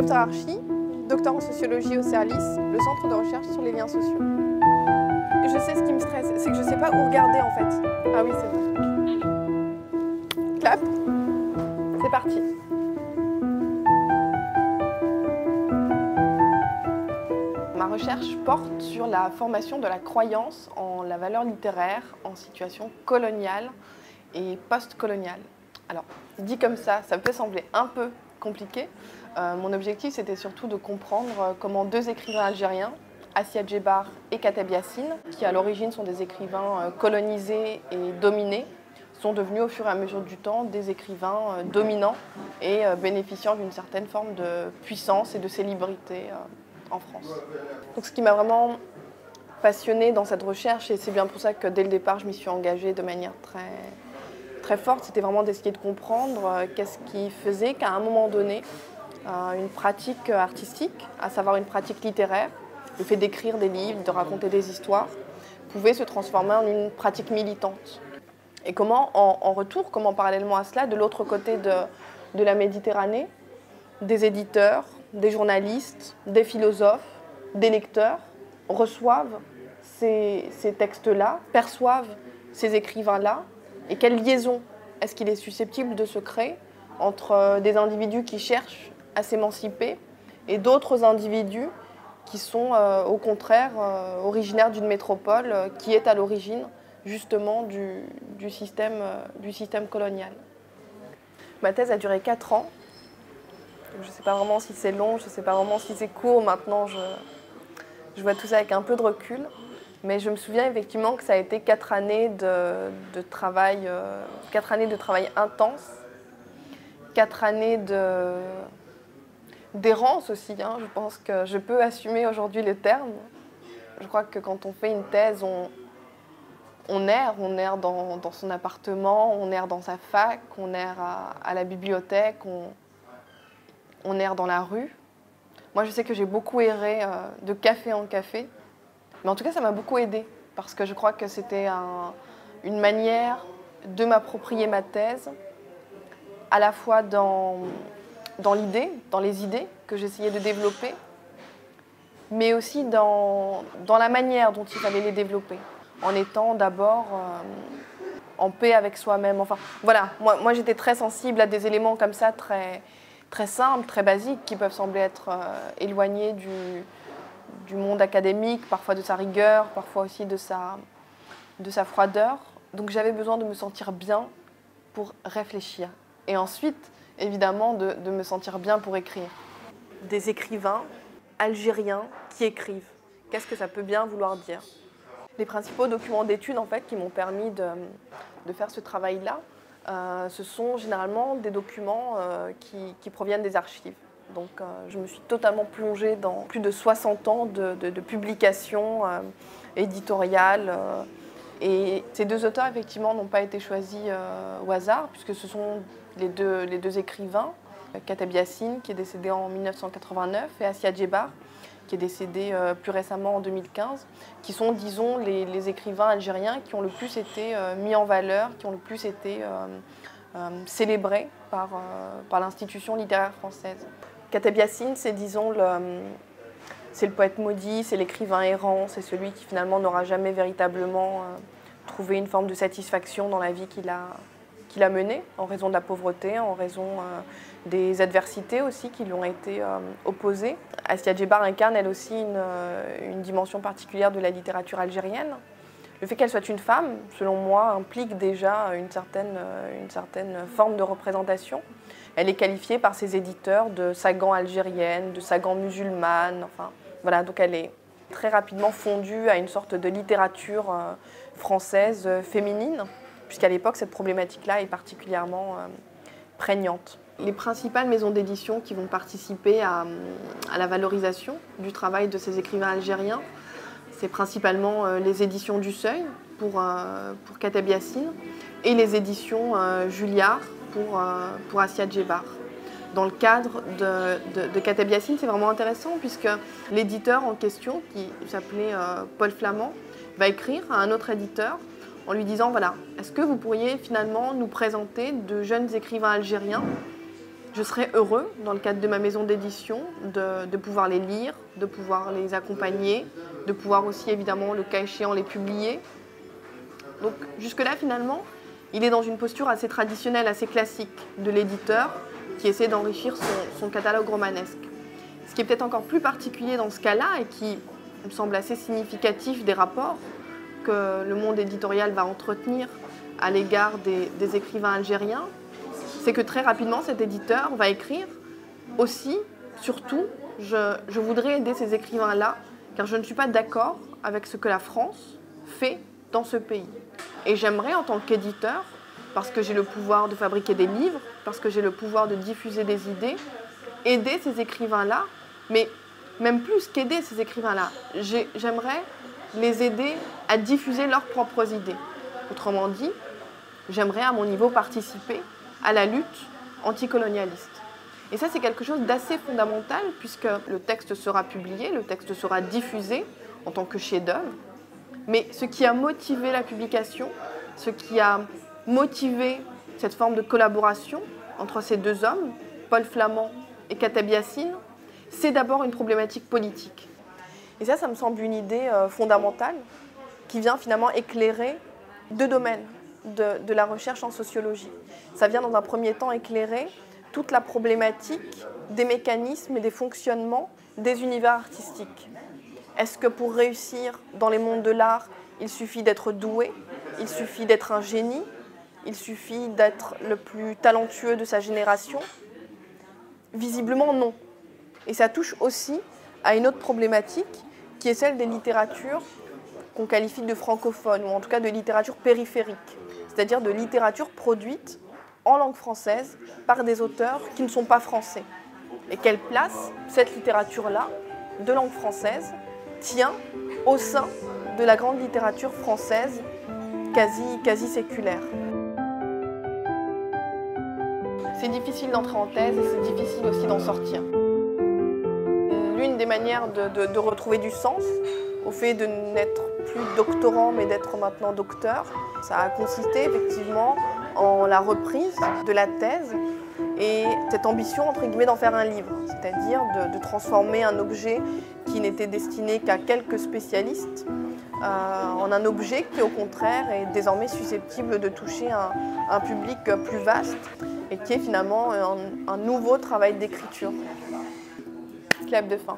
Cléopâtre Archi, docteur en sociologie au CERLIS, le centre de recherche sur les liens sociaux. Je sais ce qui me stresse, c'est que je ne sais pas où regarder en fait. Ah oui, c'est bon. Clap. C'est parti. Ma recherche porte sur la formation de la croyance en la valeur littéraire en situation coloniale et post-coloniale. Alors, dit comme ça peut sembler un peu compliqué. Mon objectif, c'était surtout de comprendre comment deux écrivains algériens, Assia Djebar et Kateb Yassine, qui à l'origine sont des écrivains colonisés et dominés, sont devenus au fur et à mesure du temps des écrivains dominants et bénéficiant d'une certaine forme de puissance et de célébrité en France. Donc, ce qui m'a vraiment passionnée dans cette recherche, et c'est bien pour ça que dès le départ je m'y suis engagée de manière très forte, c'était vraiment d'essayer de comprendre qu'est-ce qui faisait qu'à un moment donné, une pratique artistique, à savoir une pratique littéraire, le fait d'écrire des livres, de raconter des histoires, pouvait se transformer en une pratique militante. Et comment, en retour, comment parallèlement à cela, de l'autre côté de la Méditerranée, des éditeurs, des journalistes, des philosophes, des lecteurs reçoivent ces textes-là, perçoivent ces écrivains-là, et quelle liaison est-ce qu'il est susceptible de se créer entre des individus qui cherchent à s'émanciper et d'autres individus qui sont au contraire originaires d'une métropole qui est à l'origine justement du système colonial. Ma thèse a duré 4 ans. Je ne sais pas vraiment si c'est long, je ne sais pas vraiment si c'est court. Maintenant, je vois tout ça avec un peu de recul. Mais je me souviens effectivement que ça a été 4 années de travail intense, 4 années d'errance aussi. Je pense que je peux assumer aujourd'hui le terme. Je crois que quand on fait une thèse, on erre dans son appartement, on erre dans sa fac, on erre à la bibliothèque, on erre dans la rue. Moi, je sais que j'ai beaucoup erré de café en café. Mais en tout cas, ça m'a beaucoup aidée parce que je crois que c'était une manière de m'approprier ma thèse, à la fois dans l'idée, dans les idées que j'essayais de développer, mais aussi dans la manière dont il fallait les développer, en étant d'abord en paix avec soi-même. Enfin, voilà, moi j'étais très sensible à des éléments comme ça, très simples, très basiques, qui peuvent sembler être éloignés du monde académique, parfois de sa rigueur, parfois aussi de sa froideur. Donc j'avais besoin de me sentir bien pour réfléchir. Et ensuite, évidemment, de me sentir bien pour écrire. Des écrivains algériens qui écrivent. Qu'est-ce que ça peut bien vouloir dire? Les principaux documents d'études en fait, qui m'ont permis de faire ce travail-là, ce sont généralement des documents qui proviennent des archives. Donc je me suis totalement plongée dans plus de 60 ans de publications éditoriales. Et ces deux auteurs, effectivement, n'ont pas été choisis au hasard, puisque ce sont les deux écrivains, Kateb Yassine, qui est décédé en 1989, et Assia Djebar, qui est décédé plus récemment en 2015, qui sont, disons, les écrivains algériens qui ont le plus été mis en valeur, qui ont le plus été célébrés par l'institution littéraire française. Kateb Yassine, c'est, disons, c'est le poète maudit, c'est l'écrivain errant, c'est celui qui finalement n'aura jamais véritablement trouvé une forme de satisfaction dans la vie qu'il a menée, en raison de la pauvreté, en raison des adversités aussi qui lui ont été opposées. Assia Djebar incarne elle aussi une dimension particulière de la littérature algérienne. Le fait qu'elle soit une femme, selon moi, implique déjà une certaine forme de représentation. Elle est qualifiée par ses éditeurs de sagan algérienne, de sagan musulmane, enfin voilà, donc elle est très rapidement fondue à une sorte de littérature française féminine, puisqu'à l'époque cette problématique-là est particulièrement prégnante. Les principales maisons d'édition qui vont participer à la valorisation du travail de ces écrivains algériens, c'est principalement les éditions du Seuil pour Kateb Yassine et les éditions Julliard pour Assia Djebar. Dans le cadre de Kateb Yassine, c'est vraiment intéressant puisque l'éditeur en question, qui s'appelait Paul Flamand, va écrire à un autre éditeur en lui disant voilà, est-ce que vous pourriez finalement nous présenter de jeunes écrivains algériens Je serais heureux, dans le cadre de ma maison d'édition, de pouvoir les lire, de pouvoir les accompagner, de pouvoir aussi, évidemment, le cas échéant, les publier. Donc jusque-là, finalement, il est dans une posture assez traditionnelle, assez classique de l'éditeur qui essaie d'enrichir son catalogue romanesque. Ce qui est peut-être encore plus particulier dans ce cas-là et qui me semble assez significatif des rapports que le monde éditorial va entretenir à l'égard des écrivains algériens, c'est que très rapidement, cet éditeur va écrire aussi, surtout, je voudrais aider ces écrivains-là, car je ne suis pas d'accord avec ce que la France fait dans ce pays. Et j'aimerais, en tant qu'éditeur, parce que j'ai le pouvoir de fabriquer des livres, parce que j'ai le pouvoir de diffuser des idées, aider ces écrivains-là, mais même plus qu'aider ces écrivains-là, j'aimerais les aider à diffuser leurs propres idées. Autrement dit, j'aimerais à mon niveau participer à la lutte anticolonialiste. Et ça, c'est quelque chose d'assez fondamental puisque le texte sera publié, le texte sera diffusé en tant que chef-d'œuvre. Mais ce qui a motivé la publication, ce qui a motivé cette forme de collaboration entre ces deux hommes, Paul Flamand et Kateb Yassine, c'est d'abord une problématique politique. Et ça me semble une idée fondamentale qui vient finalement éclairer deux domaines de la recherche en sociologie. Ça vient dans un premier temps éclairer toute la problématique des mécanismes et des fonctionnements des univers artistiques. Est-ce que pour réussir dans les mondes de l'art, il suffit d'être doué, il suffit d'être un génie, il suffit d'être le plus talentueux de sa génération? Visiblement non. Et ça touche aussi à une autre problématique qui est celle des littératures qu'on qualifie de francophones, ou en tout cas de littérature périphérique, c'est-à-dire de littérature produite en langue française par des auteurs qui ne sont pas français. Et quelle place cette littérature-là, de langue française, tient au sein de la grande littérature française quasi séculaire. C'est difficile d'entrer en thèse et c'est difficile aussi d'en sortir. L'une des manières de retrouver du sens au fait de n'être plus doctorant mais d'être maintenant docteur, ça a consisté effectivement en la reprise de la thèse et cette ambition entre guillemets d'en faire un livre, c'est-à-dire de transformer un objet qui n'était destiné qu'à quelques spécialistes en un objet qui au contraire est désormais susceptible de toucher un public plus vaste et qui est finalement un nouveau travail d'écriture. Clap de fin.